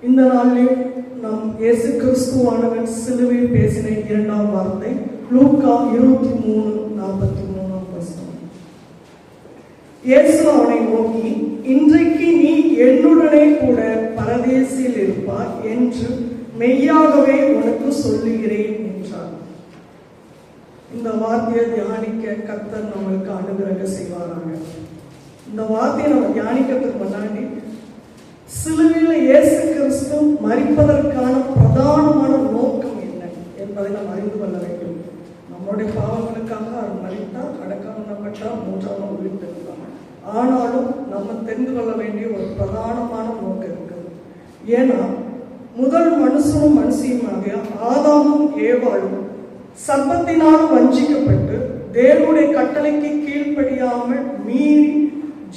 இந்த நாளில் நாம் இயேசு கிறிஸ்துவானவர் சிலுவையில் பேசின இரண்டாம் வார்த்தை லூக்கா 23:43. இயேசு அவனை நோக்கி, இன்றைக்கு நீ என்னுடனே கூட பரதேசில் இருப்பாய் என்று மெய்யாகவே உனக்கு சொல்லுகிறேன் என்றார். இந்த வார்த்தையை தியானிக்க கர்த்தர் நம்மளுக்கு அனுகிரகம் செய்வாராங்க. இந்த வார்த்தையை நம்ம தியானிக்கிறதுக்கு முன்னாடி சிலுவையில் இயேசு கிறிஸ்து மரிப்பதற்கான பிரதானமான நோக்கம் என்ன என்பதை நாம் அறிந்து கொள்ள வேண்டும். நம்முடைய பாவங்களுக்காக அவர் மரித்தார், அடக்கம் பண்ணப்பட்டார், மூன்றாம் நாள் உயிர்த்தெழுந்தார். ஆனாலும் நம்ம தெரிந்து கொள்ள வேண்டிய ஒரு பிரதானமான நோக்கம் இருக்குது. ஏன்னா முதல் மனுஷனும் மனுஷியுமாக ஆதாமும் ஏவாளும் சர்ப்பத்தினால் வஞ்சிக்கப்பட்டு தேவனுடைய கட்டளைக்கு கீழ்ப்படியாமல் மீறி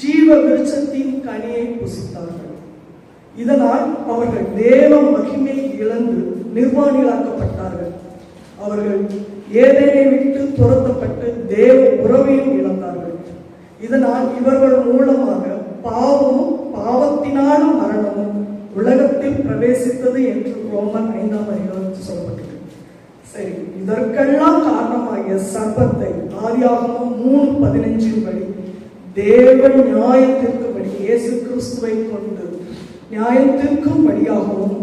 ஜீவ விருட்சத்தின் கனியை புசித்தார்கள். இதனால் அவர்கள் தேவ மகிமை இழந்து நிர்வாணிகளாக்கப்பட்டார்கள். அவர்கள் ஏதேனை விட்டு துரத்தப்பட்டு தேவ உறவையும் இழந்தார்கள். இதனால் இவர்கள் மூலமாக பாவமும் பாவத்தினாலும் மரணமும் உலகத்தில் பிரவேசித்தது என்று ரோமர் 5:5 சொல்லப்பட்டது. சரி, இதற்கெல்லாம் காரணமாகிய சர்ப்பத்தை ஆதியாகமம் 3:15 படி தேவ நியாயத்திற்கும்படி இயேசு கிறிஸ்துவை கொண்டு நியாயத்திற்கும் படியாகவும்,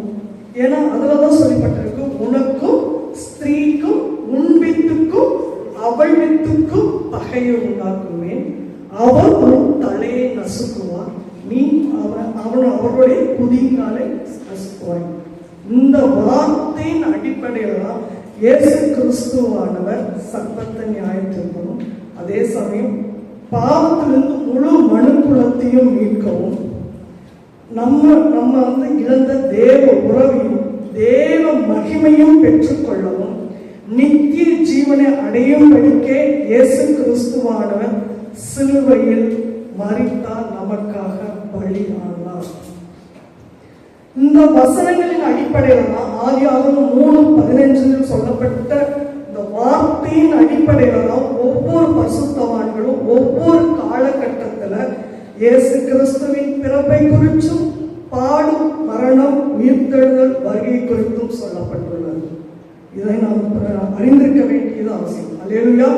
ஏன்னா அதுலதான் சொல்லப்பட்டிருக்கு, உனக்கும் ஸ்திரீக்கும் உன் வித்துக்கும் அவள் வித்துக்கும் பகையை உண்டாக்குவேன், அவர் உன் தலையை நசுக்குவார், நீ அவருடைய குதிங்காலை நசுக்குவாய். இந்த வார்த்தையின் அடிப்படையில் தான் இயேசு கிறிஸ்துவானவர் சர்ப்பத்தை நியாயத்திற்கும் அதே சமயம் பாவத்திலிருந்து முழு மனுக்குலத்தையும் மீட்கவும் நம்ம இழந்த தேவ உறவையும் தேவ மகிமையும் பெற்றுக்கொள்ளவும் நித்திய ஜீவனை அடையும்படிக்கே இயேசு கிறிஸ்துவானவர் சிலுவையில் மரித்தார், நமக்காக பலியானார். இந்த வசனங்களின் அடிப்படையில் தான் ஆதியாகமம் 3:15 சொல்லப்பட்ட இந்த வார்த்தையின் அடிப்படையில் தான் ஒவ்வொரு பரிசுத்தவான்களும் ஒவ்வொரு காலகட்டத்தில் இயேசு கிறிஸ்துவின் பிறப்பை குறித்தும் பாடும் மரணம் உயிர்த்தெழுதல் வருகை குறித்தும் சொல்லப்பட்டுள்ளது. இதை நாம் அறிந்திருக்க வேண்டியது அவசியம். அல்லேலூயா.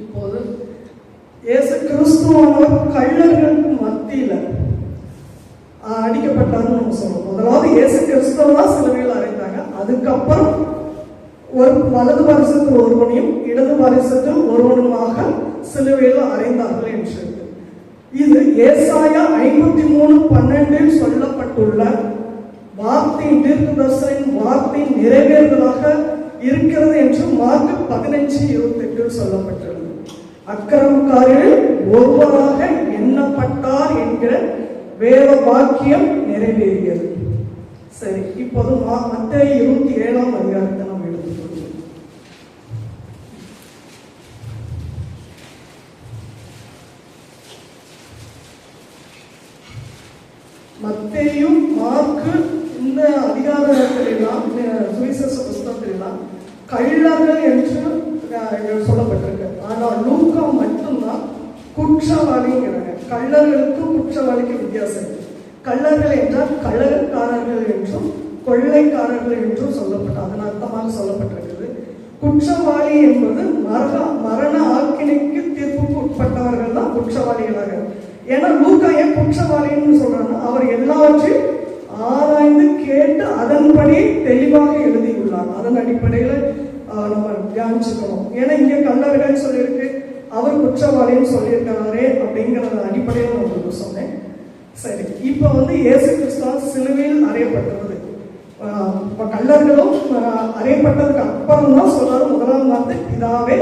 இப்போது இயேசு கிறிஸ்துவானவர் கள்ளர்களுக்கு மத்தியில் அடிக்கப்பட்டார்னு நம்ம சொல்றோம். முதலாவது இயேசு கிறிஸ்துவ தான் சிலுவையில் அறைந்தாங்க. அதுக்கப்புறம் ஒரு வலது பாரிசத்தில் ஒருவனையும் இடது பாரிசத்தில் ஒருவனுமாக சிலுவையில் அறைந்தார்கள் என்று. இது ஏசாயா 53:12 சொல்லப்பட்டுள்ள வார்த்தையின் தீர்க்கதரிசனின் வார்த்தை நிறைவேறுதலாக இருக்கிறது என்று மார்க் 15:28 சொல்லப்பட்டுள்ளது. அக்கிரமக்காரர்கள் ஒருவராக எண்ணப்பட்டார் என்கிற வேத வாக்கியம் நிறைவேறியது. சரி, இப்போது மத்தேயு 27:அதிகாரத்தை நாம் எடுத்துக்கொள்வோம். மத்தேயு மார்க்கு இந்த அதிகாரத்திலாம் சுவிசேஷ புஸ்தகத்திலாம் கள்ளர்கள் என்று சொல்லப்பட்டிருக்கு. ஆனால் லூக்கா மட்டும்தான் குற்றவாளிங்கிறாங்க. கள்ளர்களுக்கும் குற்றவாளிக்கு வித்தியாசம். கள்ளர்கள் என்றால் கள்ளக்காரர்கள் என்றும் கொள்ளைக்காரர்கள் என்றும் சொல்லப்பட்ட அதன் அர்த்தமாக சொல்லப்பட்டிருக்குது. குற்றவாளி என்பது மரண ஆக்கினைக்கு தீர்ப்புக்கு உட்பட்டவர்கள் தான் குற்றவாளிகளாக. ஏன்னா லூக்கா ஏன் குற்றவாளின்னு சொல்றாங்க, அவர் எல்லாவற்றையும் ஆராய்ந்து கேட்டு அதன்படி தெளிவாக எழுதியுள்ளார். அதன் அடிப்படையில் நம்ம தியானிச்சுக்கணும். ஏன்னா இங்கே கள்ளர்கள் சொல்லியிருக்கு, அவர் குற்றவாளின்னு சொல்லியிருக்கிறாரே அப்படிங்கிறத அடிப்படையில் நான் உங்களுக்கு சொன்னேன். சரி, இப்போ இயேசு கிறிஸ்துவ சிலுவையில் அறையப்பட்டுள்ளது. கள்ளர்களும் அறையப்பட்டதுக்கு அப்புறம் தான் சொல்றாரு, முதலாம் வார்த்தை பிதாவே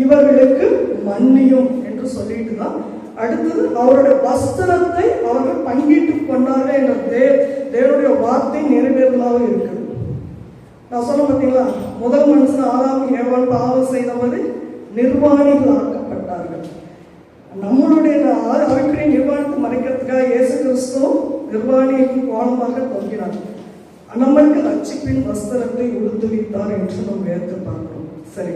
இவர்களுக்கு மன்னியும் என்று சொல்லிட்டு தான் அடுத்தது அவருடைய வஸ்திரத்தை அவர்கள் பங்கிட்டு கொண்டார்கள் என்ற தேவனுடைய வார்த்தை நிறைவேறலாக இருக்குது. நான் சொல்ல பார்த்தீங்களா, முதல் மனுஷன் ஆதாம் ஏவாள் பாவம் செய்தபோது நிர்வாணிகள் ஆக்கப்பட்டார்கள். நம்மளுடைய ஆவிக்குரிய நிர்வாணத்தை மறைக்கிறதுக்காக இயேசு கிறிஸ்துவும் நிர்வாணிக்கு கோலமாக தோன்றினார். நம்மளுக்கு ரட்சிப்பின் வஸ்திரத்தை உடுத்துவித்தார் என்று நம்ம வேதத்தை பார்க்கிறோம். சரி,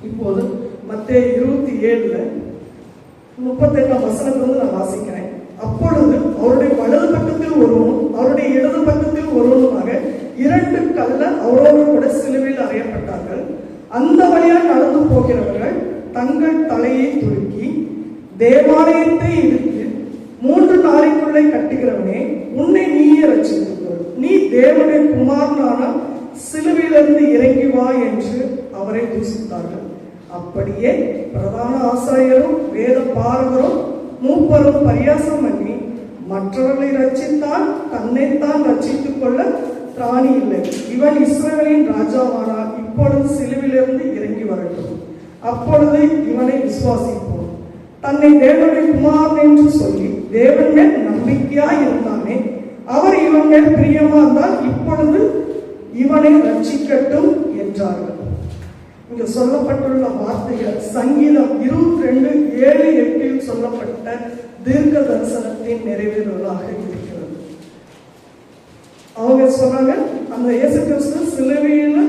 இப்போது மத்தேயு 27:38 நான் வாசிக்கிறேன். அப்பொழுது அவருடைய வலது பக்கத்தில் ஒருவனும் அவருடைய கூட சிலுவையில் அறையப்பட்டார்கள். அந்த வழியாக நடந்து போகிறவர்கள் தங்கள் தலையை துலுக்கி, தேவாலயத்தை இடித்து 3 நாளைக்குள்ளே கட்டுகிறவனே, உன்னை நீயே ரட்சித்துக்கொள், நீ தேவனுடைய குமாரனான சிலுவையிலிருந்து இறங்கி வா என்று அவரை தூசித்தார்கள். அப்படியே பிரதான ஆசாரியரும் வேத பாரகரும் மூப்பரும் பரியாசம் பண்ணி, மற்றவர்களை ரட்சித்தான், தன்னைத்தான் ரட்சித்துக் கொள்ள திராணி இல்லை, இவன் இஸ்ரவேலின் ராஜாவானால் இப்பொழுது சிலுவிலிருந்து இறங்கி வரட்டும், அப்பொழுது இவனை விசுவாசிப்போம். தன்னை தேவனுடைய குமாரன் என்று சொல்லி தேவன் மேல் நம்பிக்கையாய் இருந்தானே, அவர் இவன் மேல் பிரியமா இருந்தால் இப்பொழுது இவனை ரட்சிக்கட்டும் என்றார்கள். இங்கு சொல்லப்பட்டுள்ள வார்த்தைகள் சங்கீதம் 22:7-8 சொல்லப்பட்ட தீர்க்க தரிசனத்தின் நிறைவேறுவதாக இருக்கிறது. அவங்க சொல்றாங்க, அந்த இயேசு கிறிஸ்து சிலுவையில்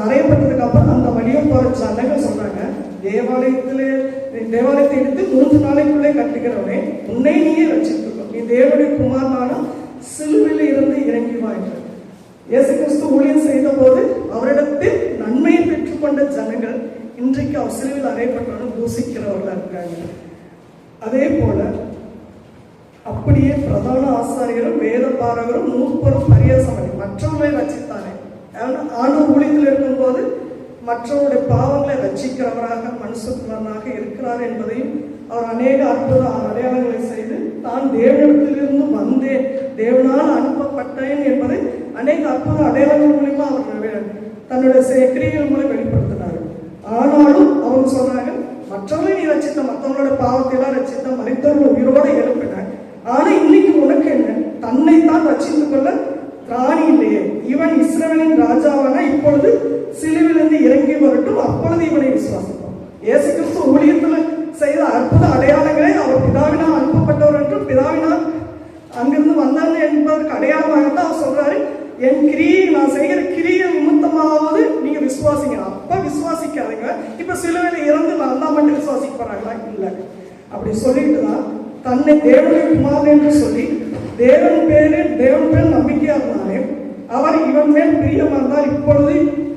அறையப்பட்டதுக்கு அப்புறம் அந்த வழியை போற ஜனங்கள் சொல்றாங்க, தேவாலயத்தை எடுத்து 3 நாளைக்குள்ளே கட்டுகிறவனே, உன்னை நீயே ரட்சித்துக்கோ, நீ தேவனுடைய குமாரனான சிலுவையில் இருந்து இறங்கி வாங்க. இயேசு கிறிஸ்து ஊழியம் செய்த போது அவரிடத்தில் நன்மையை பெற்றுக்கொண்ட ஜனங்கள் இன்றைக்கு அவர் சிலுவையில் அறையப்பட்டவர்கள் தூசிக்கிறவர்களா இருக்காங்க. அதே போல அப்படியே பிரதான ஆசாரியரும் வேத பாரகரும் மூப்பரும் பரியாசம் பண்ணி மற்றவர்களை ரட்சித்தானே. ஆண்டவர் ஊழியத்தில் இருக்கும்போது மற்றவருடைய பாவங்களை ரட்சிக்கிறவராக மனுஷகுமாரனாக இருக்கிறார் என்பதையும் அவர் அநேக அற்புத அடையாளங்களை செய்து தான் தேவனிடத்திலிருந்து வந்தேன், தேவனால் அனுப்பப்பட்டேன் என்பதை அநேக அற்புத அடையாளங்கள் மூலமா அவர் தன்னுடைய கிரியைகள் மூலம் வெளிப்படுத்தினார். ஆனாலும் அவங்க சொல்றாங்க, மற்றவர்களை நீ ரட்சித்த, மற்றவங்களோட பாவத்தை எல்லாம் ரட்சித்த, மனிதர்கள் உயிரோட எழுப்பினார், ஆனா இன்னைக்கு உனக்கு என்ன, தன்னைத்தான் ரட்சித்துக் கொள்ள திராணி இல்லையே, இவன் இஸ்ரவேலின் ராஜாவான இப்பொழுது சிலுவிலிருந்து இறங்கி வரட்டும், அப்பொழுது இவனை விசுவாசிப்போம். இயேசு கிறிஸ்து ஊழியத்தில் செய்த அற்புத அடையாளங்களே அவர் பிதாவினால் அனுப்பப்பட்டவர் என்றும் பிதாவினால் அங்கிருந்து வந்தாங்க என்பதற்கு அடையாளமாகத்தான் அவர் சொல்றாரு, என் கிரியை நான் செய்கிற கிரியை நிமித்தமாவது நீங்க விசுவாசிங்க. அப்ப விசுவாசிக்காதீங்க, இப்ப சிலுவையில இறந்து வந்தா மட்டும் விசுவாசிக்க போறாங்களா? இல்லை. அப்படி சொல்லிட்டு தான் தன்னை தேவனுடைய குமாரன் என்று சொல்லி தேவன் பேர் நம்பிக்கையா இருந்தாலே அவர் இவன் மேல் பிரியமா இருந்தால் இப்பொழுது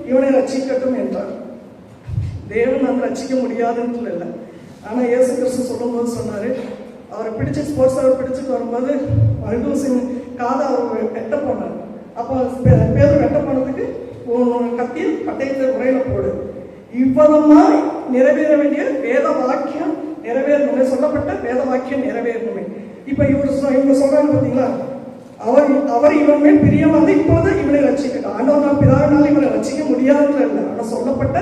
இவனை ரட்சிக்கட்டும் என்றார். தேவன் வந்து ரட்சிக்க முடியாதுன்னு இல்லை. ஆனா இயேசு கிறிஸ்து சொல்லும் போது சொன்னாரு, அவரை பிடிச்சு ஸ்போர்ட்ஸ் அவர் பிடிச்சிட்டு வரும்போது மருதூசின் காதை அவர் வெட்ட போனார். அப்போ பேர் வெட்ட போனதுக்கு கத்திய பட்டயத்தை உரையில போடு, இவ்வளமா நிறைவேற வேண்டிய வேத வாக்கியம் நிறைவேறணுமே, சொல்லப்பட்ட வேத வாக்கியம் நிறைவேறணுமே. இப்ப இவங்க சொல்றாங்க பார்த்தீங்களா, அவர் இவன் மேல் பிரியம் வந்து இப்போது இவனை ரட்சிக்கட்டும். ஆண்டவர் பிதாவினால் இவனை ரட்சிக்க முடியாதுன்னு இல்லை, ஆனா சொல்லப்பட்ட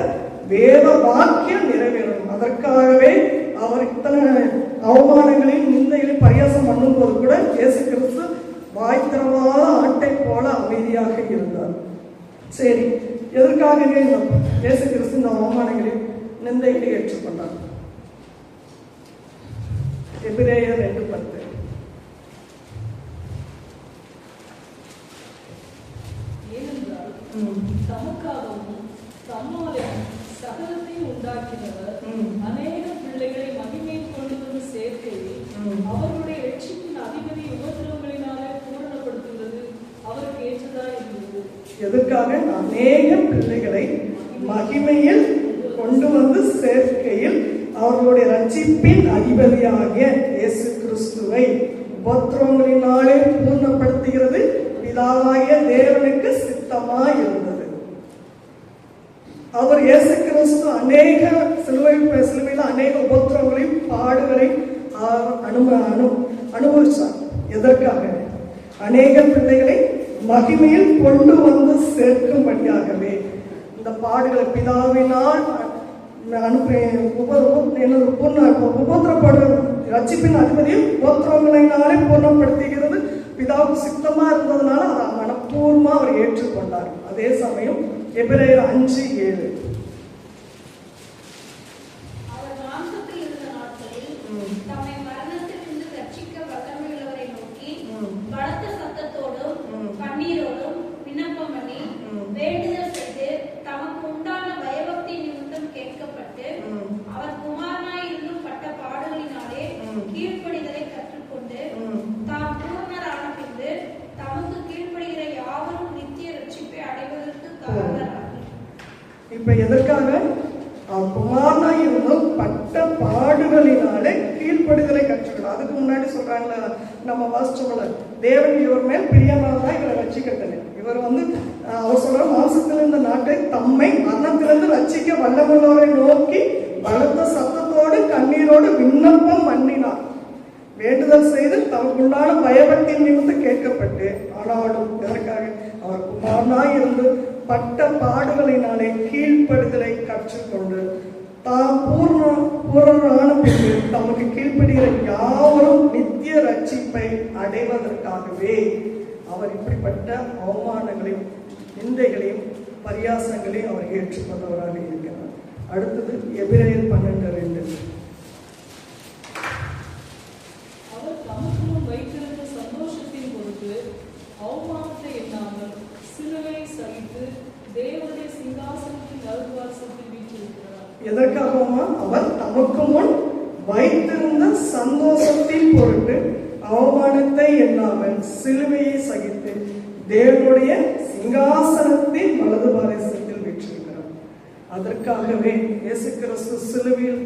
வேத வாக்கியம் நிறைவேறணும். அதற்காகவே அவர் இத்தனை அவமானங்களையும் நிந்தைகளையும் பரியாசம் பண்ணும் போது கூட இயேசு கிறிஸ்து வாய் திறவாத ஆட்டை போல அமைதியாக இருந்தார். சரி, எதற்காகவே இயேசு கிறிஸ்து இந்த அவமானங்களையும் நிந்தைகளை ஏற்றுக்கொண்டார்? எபிரேயர் 2:10 தமக்காகவும் தம்மாலும் சகலத்தையும் உண்டாக்கினவர் அநேக பிள்ளைகளை மகிமையில் கொண்டு வந்து சேர்க்கையில் அவருடைய ரட்சிப்பின் அதிபதி உபத்திரவங்களினாலே பூரணப்படுத்துவது அவருக்கு ஏற்றதா இருந்தது. எதற்காக? அநேக பிள்ளைகளை மகிமையில் கொண்டு வந்து சேர்க்கையில் அவர்களுடைய ரட்சிப்பின் அதிபதியாகிய இயேசு கிறிஸ்துவை உபத்திரவங்களினாலே பூர்ணப்படுத்துகிறது பிதாவாகிய தேவனுக்கு சித்தமாய் இருந்தது. அவர் இயேசு கிறிஸ்து அநேக சிலுவையில் அநேக உபத்திரவங்களையும் பாடுகளையும் அனுபவிச்சார். எதற்காக? அநேக பிள்ளைகளை மகிமையில் கொண்டு வந்து சேர்க்கும்படியாகவே இந்த பாடுகளை பிதாவினால் உபத்திரப்படும் ரட்சிப்பின் அதிபதியும் உபத்திரவங்களினாலே பூர்ணப்படுத்துகிறது பிதாவுக்கு சித்தமா இருந்ததுனால அதை மனப்பூர்வமா அவர் ஏற்றுக்கொண்டார். அதே சமயம் எபிரேயர் 5:7 கண்ணீரோடும் விண்ணப்பம் பண்ணி வேண்டுதல் செய்து தமக்கு உண்டான பயபக்தி நிமித்தம் கேட்கப்பட்டு அவர் குமாரனாய் இருந்தும் பட்ட பாடுகளினாலே கீழ்ப்படிதலை கற்றுக்கொண்டு தாம் பூர்ணரான பின்பு தமக்கு கீழ்ப்படுகிற யாவரும் நித்திய ரட்சிப்பை அடைவார்கள் இப்ப எதற்காக? அவர் குமாரனாய் இருந்தும் பட்ட பாடுகளினாலே கீழ்ப்படுதலை கற்றுக்கணும். அதுக்கு முன்னாடி சொல்றாங்களா, நம்ம வாசிச்சோம்ல, தேவன் இவர் மேல் பிரியமானதான் இவரை ரட்சிக்கட்டல. இவர் அவர் சொல்ற மாம்சத்திலிருந்த நாட்டை தம்மை மரணத்திலிருந்து ரட்சிக்க வல்லமுள்ளவரை நோக்கி பலத்த சத்தத்தோடு கண்ணீரோடு விண்ணப்பம் பண்ணினார். வேண்டுதல் செய்து தமக்குண்டான பயபக்தியின் நிமித்தம் கேட்கப்பட்டு, ஆனாலும் இதற்காக அவர் குமாரனாய் இருந்து பட்ட பாடுகளினாலே கீழ்ப்படுதலை கற்றுக்கொண்டு தாம் பூரணமான பின்பு தமக்கு கீழ்ப்படுகிற யாவரும் நித்திய ரட்சிப்பை அடைவதற்காகவே அவர் இப்படிப்பட்ட அவமானங்களையும் நிந்தைகளையும் பரியாசங்களையும் அவர் ஏற்றுக்கொண்டவராக இருக்கிறார். அடுத்தது எபிரேயர் 12:2. அவர் தமக்கு முன் வைத்திருந்த சந்தோஷத்தின் பொருட்டு அவமானத்தை எண்ணாமல் சிலுவையை சகித்து தேவனுடைய சிங்காசனத்தின் வலதுபார்சத்தில் வீற்றிருக்கிறார். எதற்காகவுமா? அவர் தமக்கு முன் வைத்திருந்த சந்தோஷத்தின் பொருட்டு அவமானத்தை எண்ணாமல் சிலுவையை சகித்து தேவனுடைய சிங்காசனத்தின் வலதுபார்சத்தில் வீற்றிருக்கிறார். அதற்காகவே இயேசு கிறிஸ்து சிலுவையில்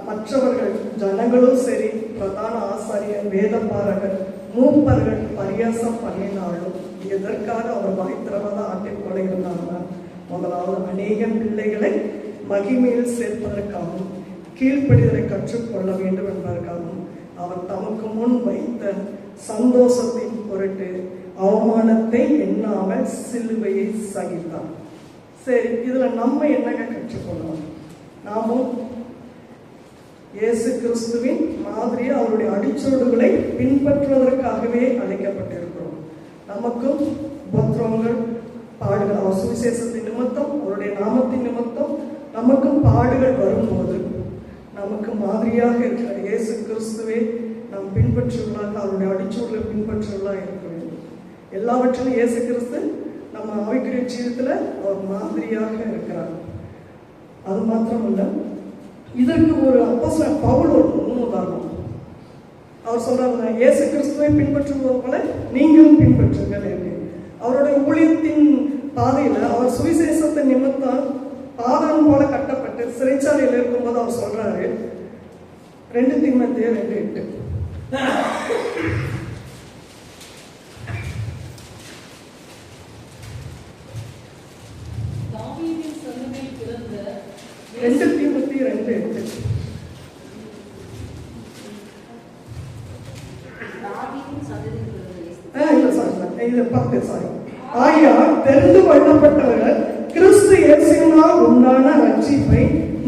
மற்றவர்கள் ஜனங்களும் சரி, பிரதான ஆசாரியர், வேதபாரகர், மூப்பர்கள் பரியாசம் பண்ணினாலும் எதற்காக அவர் வாய்த்திறவதா ஆட்டில் கொலை இருந்தாங்கன்னா, முதலாவது அநேக பிள்ளைகளை மகிமையில் சேர்ப்பதற்காகவும் கீழ்ப்படிதலை கற்றுக்கொள்ள வேண்டும் என்பதற்காகவும் அவர் தமக்கு முன் வைத்த சந்தோஷத்தின் பொருட்டு அவமானத்தை எண்ணாமல் சிலுவையை சகித்தார். சரி, இதுல நம்ம என்னங்க கற்றுக்கொள்ளலாம்? நாமும் இயேசு கிறிஸ்துவின் மாதிரியே அவருடைய அடிச்சோடுகளை பின்பற்றுவதற்காகவே அழைக்கப்பட்டிருக்கிறோம். நமக்கும் உபத்திரவங்கள், பாடுகள், அவர் சுவிசேஷத்தின் நிமித்தம், அவருடைய நாமத்தின் நிமித்தம் நமக்கும் பாடுகள் வரும்போது நமக்கு மாதிரியாக இருக்கிற இயேசு கிறிஸ்துவே நாம் பின்பற்றுவதாக, அவருடைய அடிச்சோடுகளை பின்பற்றுவதாக இருக்க வேண்டும். எல்லாவற்றிலும் இயேசு கிறிஸ்து நம்ம ஆவிக்குரிய ஜீவிதத்துல அவர் மாதிரியாக இருக்கிறார். அது மாத்திரமல்ல, இதற்கு ஒரு அப்போஸ்தலன் பவுல் ஒரு உதாரணம். அவர் சொல்றாங்க, இயேசு கிறிஸ்துவை பின்பற்றுவது போல நீங்களும் பின்பற்றுங்கள் என்று. அவருடைய ஊழியத்தின் பாதையில அவர் சுவிசேஷத்தை நிமித்தம் பாதம் போல கட்டப்பட்டு சிறைச்சாலையில் இருக்கும்போது அவர் சொல்றாரு, 2 தீமோத்தேயு 2:8. தாவீதின் சந்ததியில் பிறந்த 2 தீமோத்தேயு 2:8. ஆகையால் தெரிந்து கொள்ளப்பட்டவர்கள் கிறிஸ்து இயேசுவினால் உண்டான ரட்சிப்பை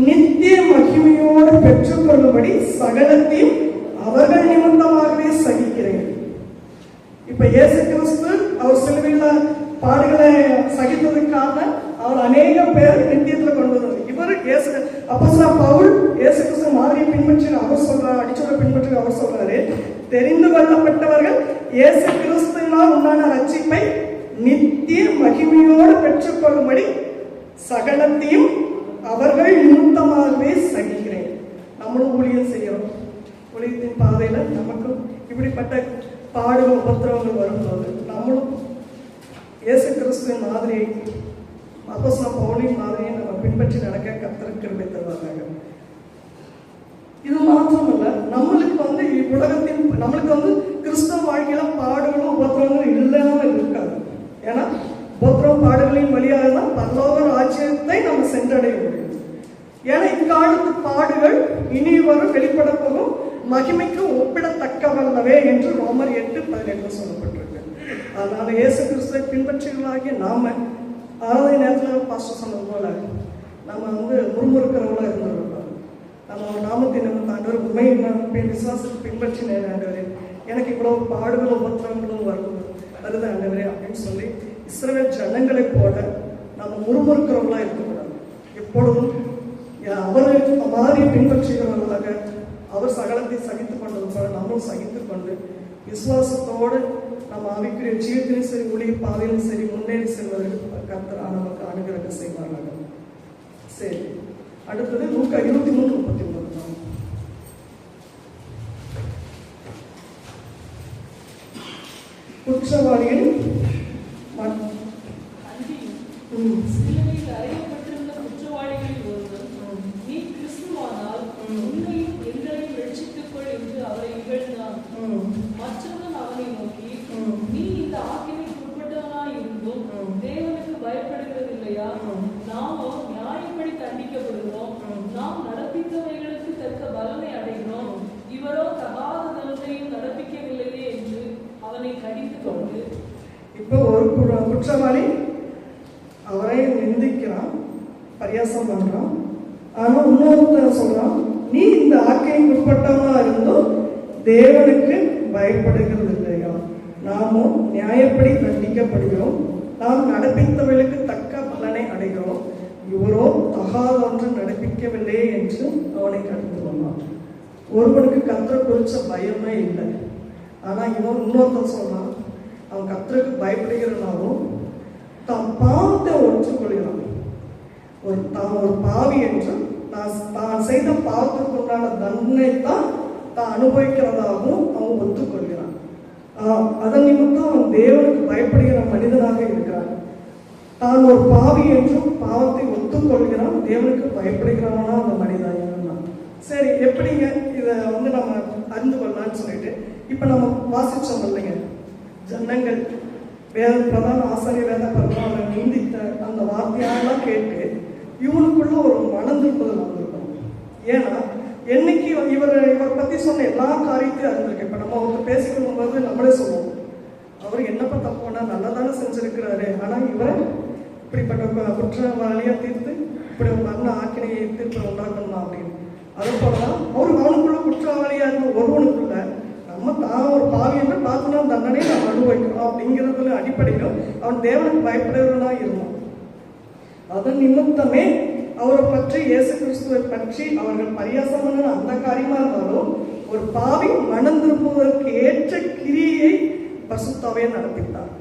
நித்திய மகிமையோடு பெற்றுக் கொள்ளும்படி சகலத்தையும் அவர்கள் நிமித்தமாகவே சகிக்கிறேன். இப்ப இயேசு கிறிஸ்து அவர் சிலுவையில் பாடுகளை சகித்ததுக்காக அவர் அநேக பேர் நித்தியத்துல கொண்டு வந்தார். இவர் இயேசு அப்போஸ்தலன் பவுல் இயேசு கிறிஸ்து மாதிரியை பின்பற்றி அவர் சொல்றாரு, அடிச்சோட பின்பற்றி அவர் சொல்றாரு, தெரிந்து கொள்ளப்பட்டவர்கள் இயேசு கிறிஸ்துவினால் உண்டான ரட்சிப்பை நித்திய மகிமையோடு பெற்றுக் கொள்ளும்படி சகலத்தையும் அவர்கள் நிமித்தமாகவே சகிக்கிறேன். நம்மளும் ஊழியம் செய்யறோம். ஊழியத்தின் பாதையில நமக்கும் இப்படிப்பட்ட பாடுகள், உபத்திரவங்கள் வரும்போது நம்மளும் இயேசு கிறிஸ்துவின் மாதிரியை, அப்போஸ்தலன் பவுலின் மாதிரியை நம்ம பின்பற்றி நடக்க கர்த்தர் கிருபை தருவாங்க. இது மாத்திரமல்ல, நம்மளுக்கு உலகத்தின் நம்மளுக்கு கிறிஸ்தவ வாழ்க்கையில பாடுகளும் உபத்திரவங்களும் இல்லாம இருக்காது. ஏன்னா உபத்திரவம் பாடுகளின் வழியாக தான் பரலோக ராஜ்யத்தை நம்ம சென்றடைய முடியும். ஏன்னா இக்காலத்து பாடுகள் இனி வரும் வெளிப்பட போகும் மகிமைக்கு ஒப்பிடத்தக்கவல்லவே என்று ரோமர் 8:18 சொல்லப்பட்டிருக்கு. அதனால இயேசு கிறிஸ்துவை பின்பற்றிகளாகிய நாம ஆராதனை நேரத்தில் பாஸ்டர் சொன்னது போல நம்ம முறுமுறுக்கிறவங்களா இருந்துருக்கோம். நம்ம நாமத்தின் ஆண்டவர் உண்மை விசுவாசத்தை பின்பற்றினேன் ஆண்டவரே, எனக்கு இவ்வளவு பாடுகளும் உபத்திரங்களும் வருது ஆண்டவரே அப்படின்னு சொல்லி இஸ்ரவேல் ஜனங்களை போல நம்ம முறுமுறுக்கிறவங்களா இருக்கக்கூடாது. எப்பொழுதும் அவரை மாதிரி பின்பற்றுகிறவர்களாக அவர் சகலத்தை சகித்துக் கொண்டது போல நம்மளும் சகித்துக் கொண்டு விசுவாசத்தோடு நம்ம ஆவிக்குரிய ஜீவித்திலும் சரி, ஊழிய பாதையிலும் சரி முன்னேறி செல்வதற்கு கர்த்தர் நமக்கு அனுகிரகம் செய்வார்கள். சரி, அடுத்தது லூக்கா 23:39. குற்றவாளிகள் சிலுவையில் அறையப்பட்டிருந்த இல்லையா? நாமோ நியாயப்படி தண்டிக்கப்படுகிறோம். நாம் நடப்பித்தவைகளுக்கு தக்க பலனை அடைகிறோம். இவரோ தகாத தண்டனையும் நடப்பிக்கவில்லையே என்று அவனை கடித்துக் கொண்டு. இப்போ ஒரு குற்றவாளி அவரை நிந்திக்கிறான், பரியாசம் பண்றான். ஆனா இன்னொருத்தர் சொல்றான், நீ இந்த ஆக்கைக்கு உட்பட்டவனா இருந்தும் தேவனுக்கு பயப்படுகிறது இல்லையா? நாமும் நியாயப்படி தண்டிக்கப்படுகிறோம். நாம் நடப்பித்தவர்களுக்கு தக்க பலனை அடைகிறோம். இவரோ தகாத ஒன்று நடப்பிக்கவில்லையே என்று அவனை கடித்து கொண்டான். ஒருவனுக்கு கர்த்தரை குறிச்ச பயமே இல்லை. ஆனா இவன் இன்னொருத்தன் சொல்றான், அவன் கர்த்தருக்கு பயப்படுகிறனாலும் தான் பாவத்தை ஒற்றுக்கொள்கிறான். தான் ஒரு பாவி என்று தான் செய்த பாவத்திற்கு உண்டான தண்டனை தான் அனுபவிக்கிறதாகவும் அவன் ஒத்துக்கொள்கிறான். அதன் நிமித்தம் அவன் தேவனுக்கு பயப்படுகிற மனிதனாக இருக்கிறான். தான் ஒரு பாவி என்றும் பாவத்தை ஒத்துக்கொள்கிறான், தேவனுக்கு பயப்படுகிறவனா அந்த மனிதன் இருந்தான். சரி, எப்படிங்க இதை நம்ம அறிந்து கொள்ளலான்னு சொல்லிட்டு இப்ப நம்ம வாசிச்சோம் இல்லைங்க, ஜனங்கள் பிரதான ஆசாரிய வேத பிரதான நீந்தித்த அந்த வார்த்தையெல்லாம் கேட்டு இவனுக்குள்ள ஒரு மனம் திரும்புதல் வந்திருக்கும். ஏன்னா என்னைக்கு இவரை பத்தி சொன்ன எல்லா காரியத்தையும் அறிந்திருக்கு. இப்ப நம்ம அவங்க பேசிக்கொள்ளும் போது நம்மளே சொல்லுவோம், அவர் என்னப்பா தப்பு பண்ணா நல்லதானே செஞ்சிருக்கிறாரு, ஆனா இவரை இப்படிப்பட்ட குற்றவாளியா தீர்த்து இப்படி ஒரு மரண ஆக்கினையை தீர்ப்பு உண்டாக்கணுமா அப்படின்னு. அது போலதான் அவனுக்குள்ள குற்றவாளியா இருந்த ஒருவனுக்குள்ள நம்ம தான் ஒரு பாவி என்று பார்த்தோம்னா தண்டனையை நம்ம அனுபவிக்கிறோம் அப்படிங்கிறதுல அடிப்படையிலும் அவன் தேவனுக்கு பயப்படுறவனா இருந்தான். அதன் நிமித்தமே அவரை பற்றி, இயேசு கிறிஸ்துவை பற்றி அவர்கள் பரியாசம் பண்ண அந்த காரியமா இருந்தாலும் ஒரு பாவி மனம் திரும்புவதற்கு ஏற்ற கிரியை பரிசுத்தாவே நடத்திட்டார்.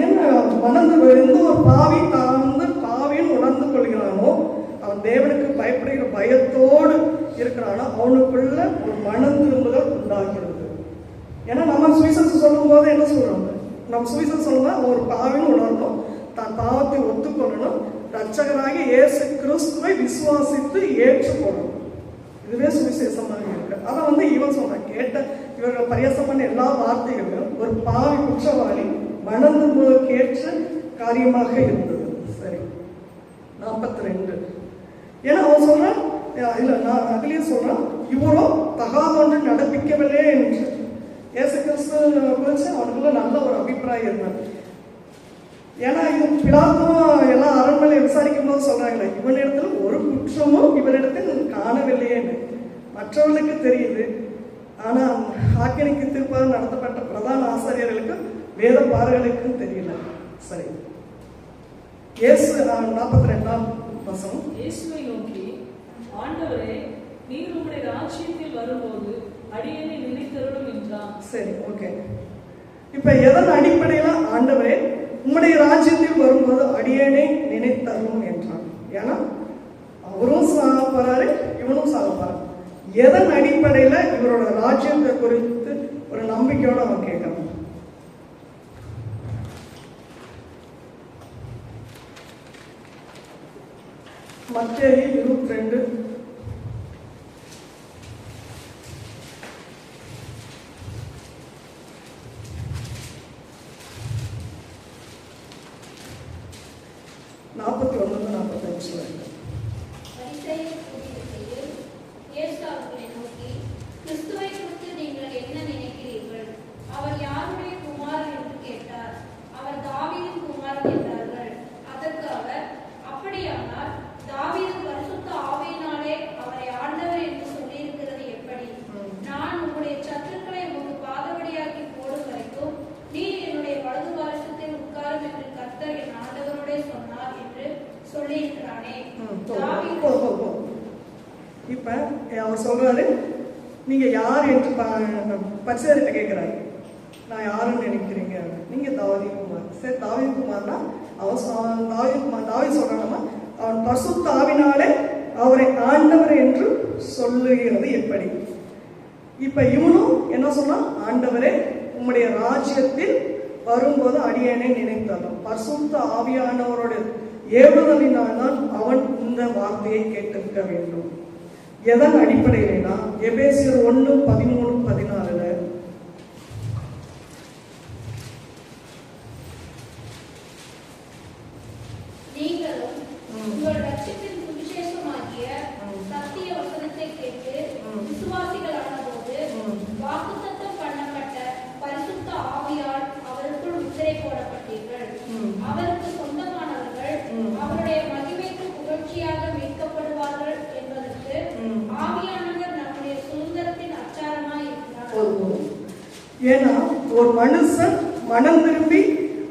என்ன மனம் எந்த ஒரு பாவி தான் பாவின்னு உணர்ந்து கொள்கிறானோ, அவன் தேவனுக்கு பயப்படுகிற பயத்தோடு இருக்கிறானோ அவனுக்குள்ள ஒரு மனம் திரும்புதல் உண்டாகிறது. ஏன்னா நம்ம சுவிசேஷம் சொல்லும் போது என்ன சொல்றாங்க, நம்ம சுவிசேஷம் சொல்லும்போது ஒரு பாவின்னு உணரணும், தான் பாவத்தை ஒத்துக்கொள்ளணும், ரட்சகராக இயேசு கிறிஸ்துவை விசுவாசித்து ஏற்றுக்கொள்ளணும். இதுவே சுவிசேஷமாக இருக்கு. அதை இவன் சொல்றான், கேட்ட இவர்கள் பரியாசம் பண்ண எல்லா வார்த்தைகளும் ஒரு பாவி குற்றவாளி மனதுக்கு ஏற்ற காரியமாக இருந்தது. சரி, 42. ஏன்னா அவன் சொல்றான், இல்ல நான் அதுலயே சொல்றான், இவரோ தகாத ஒன்று நடப்பிக்கவில்லை என்று. இயேசு கிறிஸ்து குறிச்சு அவனுக்குள்ள நல்ல ஒரு அபிப்பிராயம் இருந்தார். ஏன்னா இது பிலாத்தும் எல்லாம் அரண்மனை விசாரிக்கும் போது சொல்றாங்களே, இவனிடத்துல ஒரு குற்றமும் இவனிடத்தில் காணவில்லையேன்னு. மற்றவர்களுக்கு தெரியுது, ஆனா ஆக்கினைக்கு தீர்ப்பாக நடத்தப்பட்ட பிரதான ஆசாரியர்களுக்கும் வேத பாரர்களுக்கும் தெரியல. சரி, இயேசு 42ஆம் வசனம். இயேசுவை நோக்கி, ஆண்டவரே, நீர் உம்முடைய ராஜ்யத்தில் வரும்போது அடியேனை நினைத்தருளும் என்றான். சரி, ஓகே. இப்ப எதன் அடிப்படையில ஆண்டவரே உம்முடைய ராஜ்யத்தில் வரும்போது அடியேனை நினைத்தருளும் என்றான்? ஏன்னா அவரும் சாக போறாரு, இவனும் சாக போறாரு. எதன் அடிப்படையில இவரோட ராஜ்யத்தை குறித்து ஒரு நம்பிக்கையோட அவன் கேட்கணும். மத்தேயு 22 41-45. இயேசு அவர்களை நோக்கி, கிறிஸ்துவை குறித்து நீங்கள் என்ன நினைக்கிறீர்கள்? அவர் யாருடைய குமாரன் என்று கேட்டார். அவர் தாவீதின் குமாரன் என்றார்கள். அதற்கு அவர், அப்படியானால் தாவீது பரிசுத்த ஆவியினாலே அவரை ஆண்டவர் என்று சொல்லியிருக்கிறது எப்படி? நான் உங்களுடைய சத்துருக்களை உங்கள் பாதபடியாக்கி போடும் வரைக்கும் நீர் என்னுடைய வலது வாரிசத்தில் உட்காரும் என்று கர்த்தர் என் ஆண்டவரோடே சொன்னார் என்று சொல்லியிருக்கிறானே. இப்ப அவர் சொல்றாரு, நீங்க யார் என்று பரிசேயர்கிட்ட கேட்கிறாரு, நான் யாருன்னு நினைக்கிறீங்க? நீங்க தாவீது குமார். சரி, தாவீது குமார்னா அவன் தாவீது சொல்றானா, அவன் பரிசுத்த ஆவினாலே அவரை ஆண்டவர் என்று சொல்லுகிறது எப்படி? இப்ப இவனும் என்ன சொன்னா, ஆண்டவரே உம்முடைய ராஜ்யத்தில் வரும்போது அடியேனை நினைத்தாலும். பரிசுத்த ஆவியானவரோட ஏவுதலினால்தான் அவன் இந்த வார்த்தையை கேட்டிருக்க வேண்டும். எதன் அடிப்படையிலா எபேசியர் 1:13-14 41 ஏன்னா ஒரு மனுஷன் மனம் திரும்பி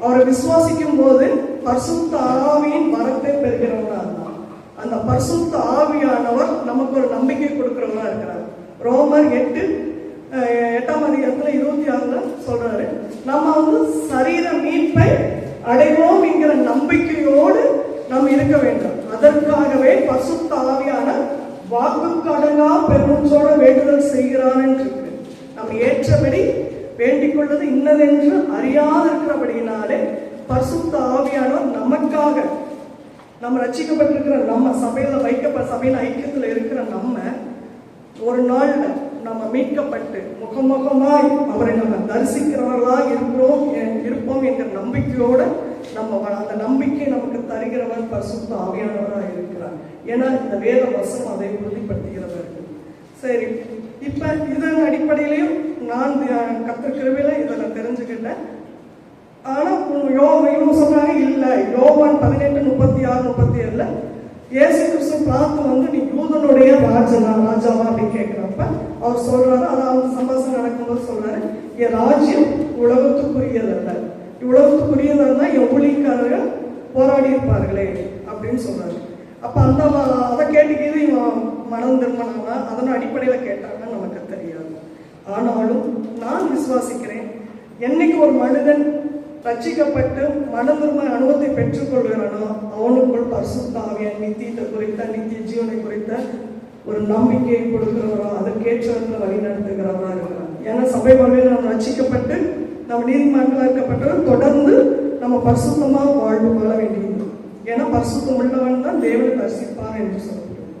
அவரை விசுவாசிக்கும் போது பரிசுத்த ஆவியின் வரத்தை பெறுகிறவரா இருந்தார். அந்த பரிசுத்த ஆவியானவர் நமக்கு ஒரு நம்பிக்கை கொடுக்கிறவரா இருக்கிறார். ரோமர் 8:26 சொல்றாரு, நம்ம சரீர மீட்பை அடைவோம் என்கிற நம்பிக்கையோடு நாம் இருக்க வேண்டும். அதற்காகவே பரிசுத்த ஆவியான வாக்குக்கு அடங்கா பெருமூச்சோட வேண்டுதல் செய்கிறான் என்று இருக்கு. நம்ம ஏற்றபடி வேண்டிக் கொள்வது இன்னதென்று அறியாதிருக்கிறபடியினாலே பரிசுத்த ஆவியானவர் நமக்காக, நம்ம ரட்சிக்கப்பட்டிருக்கிற நம்ம சபையில சபையின் ஐக்கியத்தில் இருக்கிற நம்ம ஒரு நாள் நம்ம மீட்கப்பட்டு முகமுகமாய் அவரை நம்ம தரிசிக்கிறவர்களாக இருப்போம் என்ற நம்பிக்கையோடு நம்ம அந்த நம்பிக்கை நமக்கு தருகிறவர் பரிசுத்த ஆவியானவராக இருக்கிறார். ஏன்னா இந்த வேத வசனம் அதை உறுதிப்படுத்துகிறவர். சரி, இப்ப இதன் அடிப்படையிலையும் நான் கர்த்தர் கிருபையில இதை நான் தெரிஞ்சுக்கிட்டேன். ஆனா இவங்க சொல்றாங்க இல்ல, யோவான் 18:36-37 இயேசு கிறிஸ்து பார்த்து நீ யூதனுடைய ராஜாவா அப்படின்னு கேட்கிறப்ப அவர் சொல்றாரு, அதாவது சம்பாஷணம் நடக்கும்போது சொல்றாரு, என் ராஜ்யம் உலகத்துக்குரியதல்ல, உலகத்துக்குரியதல்ல என் ஊழியக்காரர்கள் போராடி இருப்பார்களே அப்படின்னு சொல்றாரு. அப்ப அதை கேட்டுக்கிது இவன் மனம் திரும்பினாங்க, அதன் அடிப்படையில கேட்டாங்கன்னு நமக்கு தெரியாது. ஆனாலும் நான் விசுவாசிக்கிறேன், என்னைக்கு ஒரு மனிதன் ரட்சிக்கப்பட்டு மனம் திரும்ப அனுபவத்தை பெற்றுக் கொள்கிறானோ அவனுக்குள் பரிசுத்த ஆவியானவர் நித்தியத்தை குறித்த நித்திய ஜீவனை குறித்த ஒரு நம்பிக்கையை கொடுக்கிறவரோ அதற்கேற்றவர்கள் வழி நடத்துகிறவரா இருக்கிறார். ஏன்னா சபை வாழ்வில் நம்ம ரட்சிக்கப்பட்டு நம்ம நீதிமன்றங்களாக இருக்கப்பட்டவர் தொடர்ந்து நம்ம பரிசுத்தமாக வாழ்வு வாழ வேண்டியது. ஏன்னா பரிசுத்தம் உள்ளவன் தான் தேவனை தரிசிப்பார் என்று சொல்லுவோம்.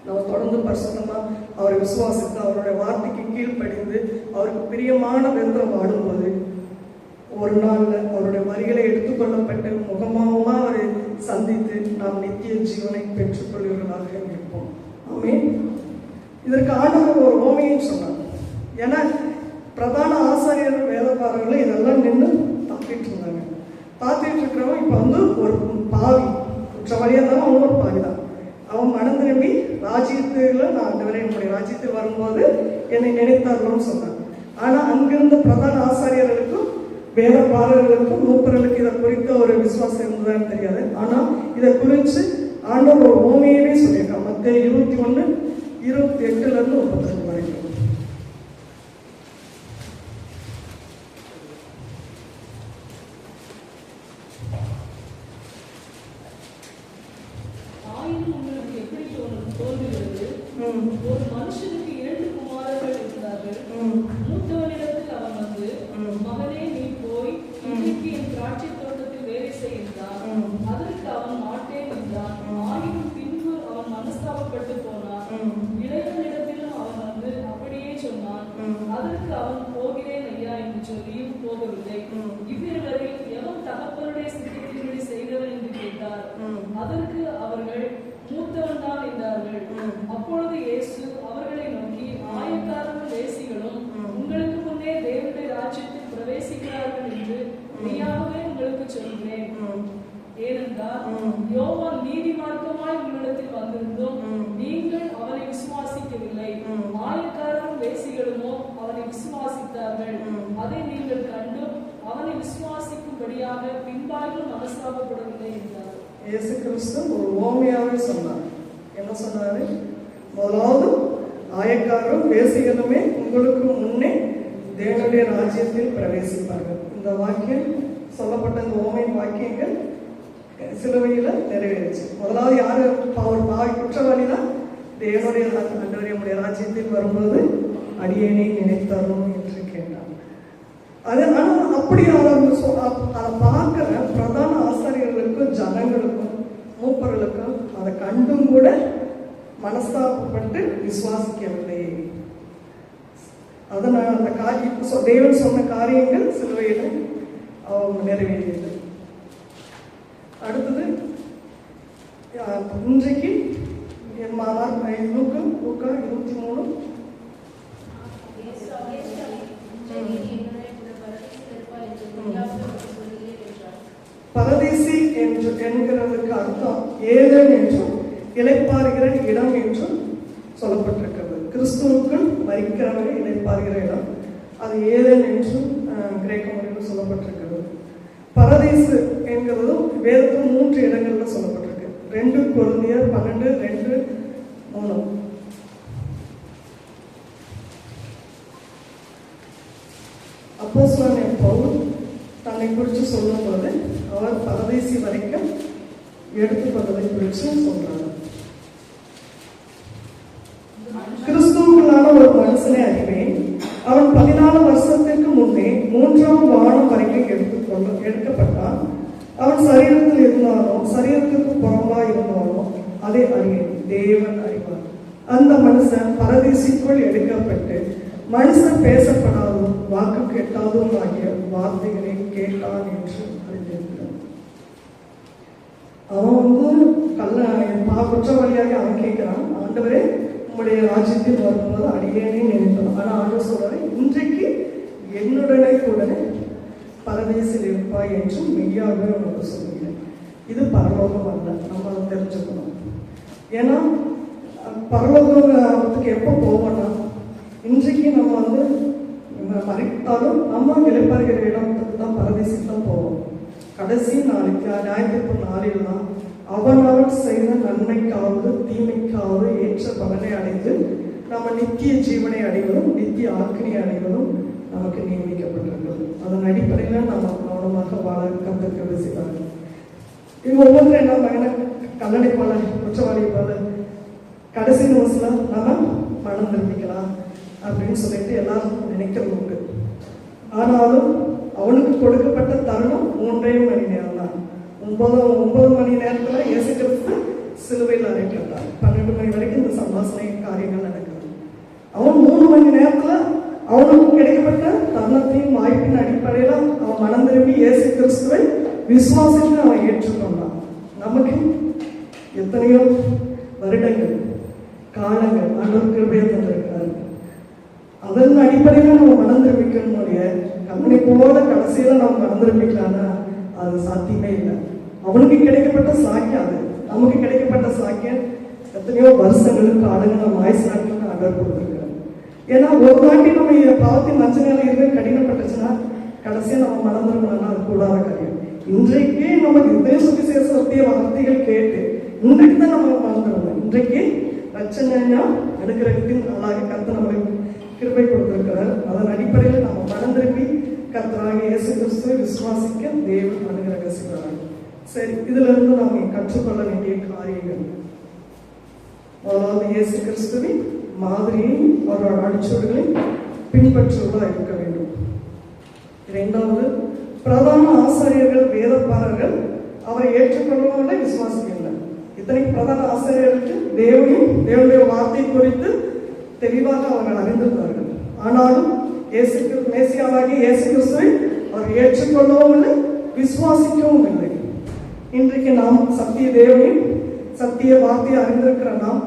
நம்ம தொடர்ந்து பரிசுத்தமா அவரை விசுவாசித்து அவருடைய வார்த்தைக்கு கீழ்ப்படிந்து அவருக்கு பிரியமான விதத்தில் வாடும்போது ஒரு நாள்ல அவருடைய வரிகளை எடுத்துக்கொள்ளப்பட்டு முகமாகமா அவரை சந்தித்து நாம் நித்திய ஜீவனை பெற்றுக் கொள்கிறவர்களாக இருப்போம். ஆமென். இதற்கு ஆண்டவர் ஒரு ஓமையும் சொன்னார். ஏன்னா பிரதான ஆசாரியர்கள் வேதக்காரர்களும் இதெல்லாம் நின்று பார்த்துட்டு இருந்தாங்க. பார்த்துட்டு இருக்கிறவன் இப்ப ஒரு பாவி குற்றவாளியா இருந்தாலும் அவன் ஒரு பாவி தான். அவன் மனம் திரும்பி ராஜ்யத்துல நான் ஆண்டவரே என்னுடைய ராஜ்யத்தில் வரும்போது என்னை நினைத்தார்கள்னு சொன்னான். ஆனா அங்கிருந்த பிரதான ஆசாரியர்களுக்கும் வேதக்காரர்களுக்கும் மூப்பர்களுக்கு இதை குறித்த ஒரு விசுவாசம் இருந்ததுன்னு தெரியாது. ஆனா இதை குறித்து ஆண்டவர் ஒரு ஓமையவே சொல்லியிருக்கான். மத்தேயு 21:28-32 வரைக்கும். ஒரு மனுஷனுக்கு 2 குமாரர்கள் இருந்தார்கள். மூத்தவனிடத்தில் அவன் வந்து, மகனே நீ போய் இன்றைக்கு என் திராட்சை தோட்டத்தில் வேலை செய்கின்றான். அதற்கு அவன் மாட்டேன் என்றான். ஆயினும் பின்பு அவன் மனஸ்தாபப்பட்டு போனான். இளையவனிடத்திலும் அவன் வந்து அப்படியே சொன்னான். அதற்கு அவன் போகிறேன் ஐயா என்று சொல்லியும் போகவில்லை. இவ்விருவரில் எவன் தகப்பனுடைய சித்தத்தின்படி செய்தவன் என்று கேட்டார். அதற்கு அவர்கள் மூத்தவன் தான் என்றார்கள். அப்பொழுது இயேசு அவர்களை நோக்கி, ஆயக்காரரும் வேசிகளும் உங்களுக்கு முன்னே தேவனுடைய ராஜ்யத்தில் பிரவேசிக்கிறார்கள் என்று மெய்யாகவே உங்களுக்கு சொல்கிறேன். ஏனென்றால் யோவான் நீதி மார்க்கமாய் உங்களிடத்தில் வந்திருந்தும் நீங்கள் அவனை விசுவாசிக்கவில்லை. ஆயக்காரரும் வேசிகளுமோ அவனை விசுவாசித்தார்கள். அதை நீங்கள் கண்டும் அவனை விசுவாசிக்கும்படியாக பின்பாகிலும் மனஸ்தாபப்படவில்லை என்றார். இயேசு கிறிஸ்து ஒரு ஓமையாவே சொன்னார். என்ன சொன்னாரு? முதலாவது ஆயக்காரரும் வேசிகளுமே உங்களுக்கு முன்னே தேவனுடைய ராஜ்யத்தில் பிரவேசிப்பார்கள். இந்த வாக்கியம் சொல்லப்பட்ட இந்த ஓமை வாக்கியங்கள் சிலுவையில நிறைவேறிச்சு. முதலாவது யாரு? ஒரு பாவி குற்றவாளி தான் தேவனுடைய நம்முடைய ராஜ்யத்தில் வரும்போது அடியேனை நினைத்தரும் என்று கேட்டார். அது ஆனால் அப்படி அதை பார்க்கிற பிரதான ஆசாரியர்களுக்கும் ஜனங்களுக்கும் மூப்பர்களுக்கும் அதை கண்டும் கூட மனஸ்தாபப்பட்டு விசுவாசிக்கவில்லை. அதனால் அந்த தேவன் சொன்ன காரியங்கள் சிலுவையில் அவங்க நிறைவேறியது. அடுத்தது இன்றைக்கு லூக்கா 23 பரதீசி என்கிறதுக்கு அர்த்தம் ஏதேன் என்றும் இளைப்பாறுகிற இடம் என்றும் சொல்லப்பட்டிருக்கிறது. கிறிஸ்துவுக்குள் மரிக்கிறவர்கள் இளைப்பாறுகிற இடம். அது ஏதேன் என்று கிரேக்க மொழியில் சொல்லப்பட்டிருக்கிறது. பரதீசு என்கிறதும் வேதத்தில் 3 இடங்கள்ல சொல்லப்பட்டிருக்கு. 2 கொரிந்தியர் 12:2-3. அப்போஸ்தலனாகிய பவுல் தன்னை குறித்து சொல்லும்போது அவர் பரதீசி வரைக்கும் எடுத்துக்கொண்டதை குறித்து சொல்றார். கிறிஸ்துவுக்குள்ளான ஒரு மனுஷனை அறிவேன், அவன் 14 வருஷத்திற்கு முன்னே 3ஆம் வானம் வரைக்கும் எடுக்கப்பட்டான். அவன் சரீரத்தில் இருந்தானோ சரீரத்திற்கு புறம்பா இருந்தானோ அதை அறிவேன், தேவன் அறிவார். அந்த மனுஷன் பரதீசிக்குள் எடுக்கப்பட்டு மனுஷன் பேசப்படாதும் வாக்கு கேட்டாதும் ஆகிய வார்த்தைகளை கேட்டான் என்று அறிந்திருக்கிறான். அவன் குற்றவாளியாக அவன் கேட்கிறான், ஆண்டவரே உம்முடைய ராஜ்யத்தில் வரும்போது அடியேனே நினைத்தான். ஆனா ஆண்டவர் சொல்றாரு, இன்றைக்கு என்னுடனே கூட பரதேசில் இருப்பாய் என்று மெய்யாகவே உனக்கு சொல்லுகிறேன். இது பரலோகம் அல்ல, நம்ம அதை தெரிஞ்சுக்கணும். ஏன்னா பரலோகத்துக்கு எப்போ போவோம்னா, இன்றைக்கு நம்ம மறைத்தாலும் நம்ம இளைப்பாறுகிற இடத்துக்கு தான் பரதேசிக்கு தான் போவோம். கடைசி நாளைக்கு நியாயத்தீர்ப்பு நாளில் தான் அவனவன் செய்த நன்மைக்காவது தீமைக்காவது ஏற்ற பலனை அடைந்து நம்ம நித்திய ஜீவனை அடைவதும் நித்திய ஆக்கினை அடைவதும் நமக்கு நியமிக்கப்பட்டிருக்கிறது. அதன் அடிப்படையில் நம்ம கவனமாக வாழ கற்றுக்க பேசுகிறார்கள். இவங்க ஒவ்வொருத்தரும் என்ன பண்ண கல்லணை போல குற்றவாளி போல கடைசி நிமிஷத்துல நம்ம மனம் திரும்பிக்கலாம் அப்படின்னு சொல்லிட்டு எல்லாரும் நினைக்கிறது உண்டு. ஆனாலும் அவனுக்கு கொடுக்கப்பட்ட தருணம் 3 மணி நேரம் தான். 9 மணி நேரத்துல இயேசு கிறிஸ்து சிலுவையில் அறைக்கப்பட்டார். 12 மணி வரைக்கும் இந்த சம்பாஷணை காரியங்கள் நடக்குது. அவன் 3 மணி நேரத்துல அவனுக்கு கிடைக்கப்பட்ட தருணத்தையும் வாய்ப்பின் அடிப்படையில அவன் மனம் திரும்பி இயேசு கிறிஸ்துவை விசுவாசித்து அவன் ஏற்றுக்கொண்டான். நமக்கு எத்தனையோ வருடங்கள் காலங்கள் ஆண்டவர் கிருபையை தந்திருக்கிறார். அதன் அடிப்படையில் நம்ம மனம் திரும்பிக்கணுடைய கம்பெனி போல கடைசியில நம்ம மனம் திரும்பிக்கலாம்னா அது சாத்தியமே இல்லை. அவனுக்கு கிடைக்கப்பட்ட சாக்கியம் அது, நமக்கு கிடைக்கப்பட்ட சாக்கியம் எத்தனையோ வருஷங்களுக்கு காலங்கள் நம்ம ஆயுசு நாட்களுக்கு ஆண்டவர் கொடுத்துருக்கிறோம். ஏன்னா ஒரு வாட்டி நம்ம பாவத்தின் மஞ்சள் இருந்து கடினப்பட்டுச்சுன்னா கடைசியா நம்ம மனம் திரும்பணும்னா அது கூடாத காரியம். இன்றைக்கே நமக்கு இதே சுவிசேஷ சத்திய வார்த்தைகள் கேட்டு இன்றைக்கு தான் நம்ம மனம் திரும்பணும். இன்றைக்கு ரட்சணையா அனுகிரகத்தின் நாளாக கர்த்தர் நம்மளுக்கு கிருபை கொடுத்திருக்கிறார். அதன் அடிப்படையில் நம்ம மனம் திரும்பி கர்த்தராக இயேசு கிறிஸ்துவை விசுவாசிக்க தேவன் அனுகிரகம் செய்கிறார். சரி, இதுல இருந்து நாம் கற்றுக்கொள்ள வேண்டிய காரியங்கள், முதலாவது இயேசு கிறிஸ்துவின் மாதிரியை அவரோட அடிச்சோடுகளை பின்பற்றுவதா இருக்க வேண்டும். இரண்டாவது, பிரதான ஆசிரியர்கள் வேதப்பாரர்கள் அவரை ஏற்றுக்கொள்ளவில்லை, விசுவாசிக்கவில்லை. இத்தனை பிரதான ஆசிரியர்களுக்கு தேவனுடைய வார்த்தை குறித்து தெளிவாக அவர்கள் அறிந்திருந்தார்கள். ஆனாலும் மேசியாவாகிய இயேசு கிறிஸ்துவை அவர் ஏற்றுக்கொள்ளவும் இல்லை, விசுவாசிக்கவும் இல்லை. இன்றைக்கு நாம் சத்திய தேவனையும் சத்திய வார்த்தையை அறிந்திருக்கிற நாம்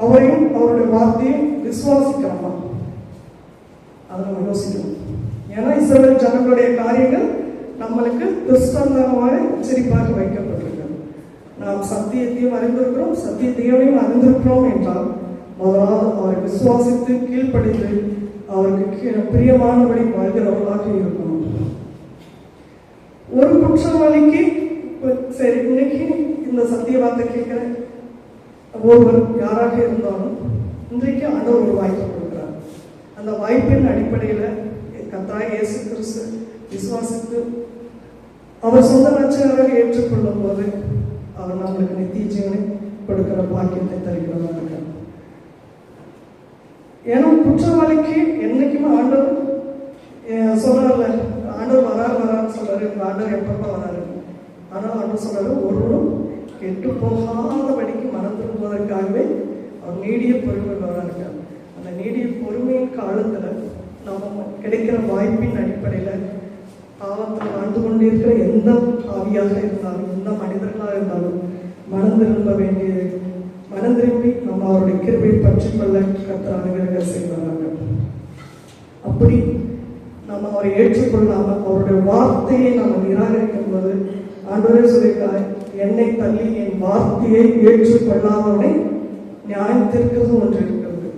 அவரையும் அவருடைய வார்த்தையை விசுவாசிக்கிறோமா? அதை நம்ம யோசிக்கணும். ஏன்னா இஸ்ரவேல் ஜனங்களுடைய காரியங்கள் நம்மளுக்கு துஷ்டமாக எச்சரிப்பாக வைக்கப்பட்டிருக்கிறது. நாம் சத்தியத்தையும் அறிந்திருக்கிறோம், சத்திய தேவனையும் அறிந்திருக்கிறோம் என்றால் முதலாவது அவரை விசுவாசித்து கீழ்ப்படிந்து அவருக்கு பிரியமானபடி வாழ்கிறவர்களாக இருக்கணும். ஒரு குற்றவாளிக்கு சரி, இன்னைக்கு இந்த சத்திய வார்த்தை கேட்கிற ஒருவர் யாராக இருந்தாலும் இன்றைக்கு ஆண்டவர் ஒரு வாய்ப்பு கொடுக்கிறார். அந்த வாய்ப்பின் அடிப்படையில் கர்த்தராகிய இயேசு கிறிஸ்து விசுவாசித்து அவர் சொந்த ரட்சகராக ஏற்றுக்கொள்ளும் போது அவர் நம்மளுக்கு நித்திய ஜீவனை கொடுக்கிற பாக்கியத்தை தருகிறதா இருக்கிறார். ஏன்னா குற்றவாளிக்கு என்னைக்குமே ஆண்டவர் சொல்றாருல, ஆண்டவர் வராருன்னு சொல்றாரு. ஆண்டவர் எப்பப்ப வராரு? ஆனால் ஆண்டவர் சொல்றாரு, ஒருவரும் கெட்டு போகாதபடிக்கு மனம் திரும்புவதற்காகவே அவர் நீடிய பொறுமை வராருக்கார். அந்த நீடிய பொறுமையின் காலத்துல நம்ம கிடைக்கிற வாய்ப்பின் அடிப்படையில பாவத்தில் வாழ்ந்து கொண்டிருக்கிற எந்த ஆவியாக இருந்தாலும் எந்த மனிதர்களாக இருந்தாலும் மனம் திரும்ப வேண்டியது. மனம் திரும்பி நம்ம அவருடைய கிருபை பற்றி கொள்ள கர்த்தர் அனுகிரகம் செய்வார்கள். அப்படி நம்ம அவரை ஏற்றுக்கொள்ளாம அவருடைய வார்த்தையை நம்ம நிராகரிக்கும் போது ஆண்டவரே சொல்லியிருக்கார், என்னை தள்ளி என் வார்த்தையை ஏற்றுக்கொள்ளாதவனை நியாயத்திற்கு ஒன்று இருக்கிறது.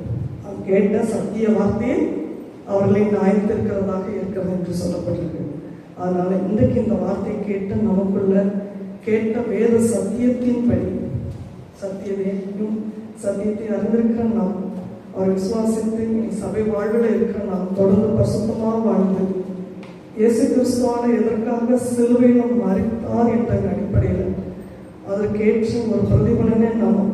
அவன் கேட்ட சத்திய வார்த்தையை அவர்களை நியாயத்திருக்கிறதாக இருக்கிறது என்று சொல்லப்பட்டிருக்கு. அதனால இன்றைக்கு இந்த வார்த்தை கேட்டு நமக்குள்ள கேட்ட வேத சத்தியத்தின்படி சத்தியத்தையும் சத்தியத்தை அறிந்திருக்கிற நாம் அவர் விசுவாசித்து இனி சபை வாழ்வில் இருக்கிற நாம் தொடர்ந்து பரிசுத்தமாக வாழ்ந்து இயேசு கிறிஸ்துவான எதற்காக சிலுவையில் மரித்தார் என்ற அடிப்படையில் அதற்கேற்ற ஒரு பிரதிபலனை நாம்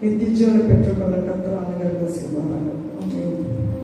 நித்திய ஜீவனை பெற்றுக்கொள்ள கர்த்தர் அனுகிரகம் செய்வார்கள். ஆமென்.